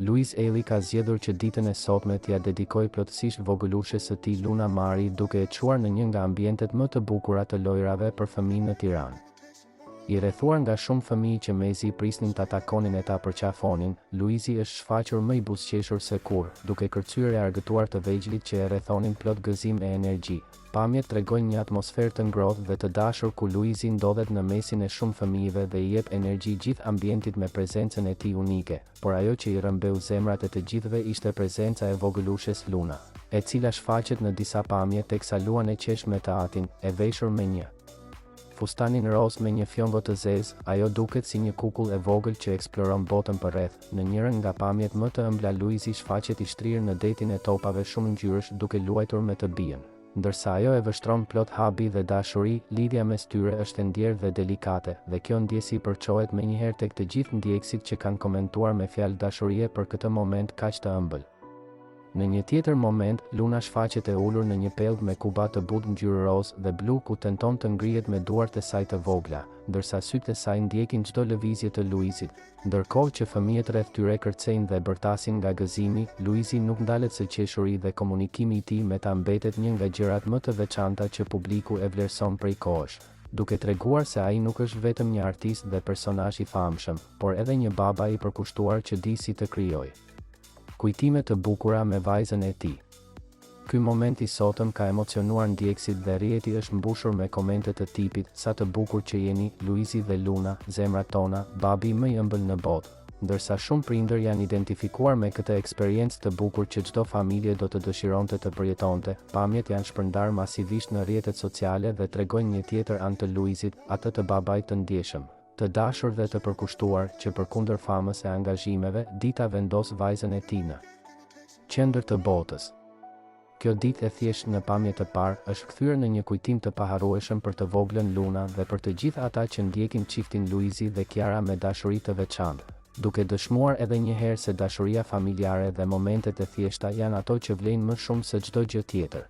Luiz Eli ka zgjedhur që ditën e sotme t'ia dedikojë plotësisht vogëlushës së tij Luna Mari, duke e çuar në një nga ambientet më të bukura të lojrave për fëmijë në Tiranë. I rrethuar nga shumë fëmijë që mezi prisnin ta takonin e ta përqafonin, Luizi është shfaqur më i buzëqeshur se kur, duke kërcyer e argëtuar të vegjëlit që e rrethonin plot gëzim e energji. Pamjet tregojnë një atmosferë të ngrohtë dhe të dashur ku Luizi ndodhet në mesin e shumë fëmijëve dhe i jep energji gjithë ambientit me prezencën e tij unike, por ajo që i rrëmbeu zemrat e të gjithëve ishte prezenca e vogëlushes Luna, e cila shfaqet në disa pamje teksa luan e qesh me të atin, e veshur me një fustanin roz me një fjongo të zezë, ajo duket si një kukull e vogël që eksploron botën përreth. Në njërin nga pamjet më të ëmbla Luizi shfaqet i shtrirë në detin e topave shumë ngjyresh duke luajtur me të bijën. Ndërsa ajo e vështron plot habi dhe dashuri, lidhja mes tyre është e ndjerë dhe delikate, dhe kjo ndjesi përçohet menjëherë tek të gjithë ndjekësit që kanë komentuar me fjalë dashurie për këtë moment kaq të ëmbël. Në një tjetër moment, Luna shfaqet e ulur në një pellg me kuba të butë ngjyrë roz dhe blu ku tenton të ngrihet me duart e saj të vogla, ndërsa sytë e saj ndjekin çdo lëvizje të Luizit. Ndërkohë që fëmijët rreth tyre kërcejnë dhe bërtasin nga gëzimi, Luizi nuk ndalet së qeshuri dhe komunikimi i tij me ta mbetet një nga gjërat më të veçanta që publiku e vlerëson prej kohësh, duke treguar se ai nuk është vetëm një artist dhe personazh i famshëm, por edhe një baba i përkushtuar që di si të krijojë kujtime të bukura me vajzën e tij. Ky moment i sotëm ka emocionuar ndjekësit dhe rrjeti është mbushur me komente të tipit: sa të bukur që jeni, Luizi dhe Luna, zemrat tona, babi më i ëmbël në botë. Ndërsa shumë prindër janë identifikuar me këtë eksperiencë të bukur që çdo familje do të dëshironte të përjetonte, pamjet janë shpërndar masivisht në rrjetet sociale dhe tregojnë një tjetër anë të Luizit, atë të babait të ndjeshëm, të dashur dhe të përkushtuar, që përkundër famës e angazhimeve, dita vendos vajzën e tij në qendër të botës. Kjo ditë e thjeshtë në pamje të parë është kthyer në një kujtim të paharrueshëm për të voglën Luna dhe për të gjithë ata që ndjekin çiftin Luizi dhe Kiara me dashuri të veçantë, duke dëshmuar edhe një herë se dashuria familjare dhe momentet e thjeshta janë ato që vlejnë më shumë se çdo gjë tjetër.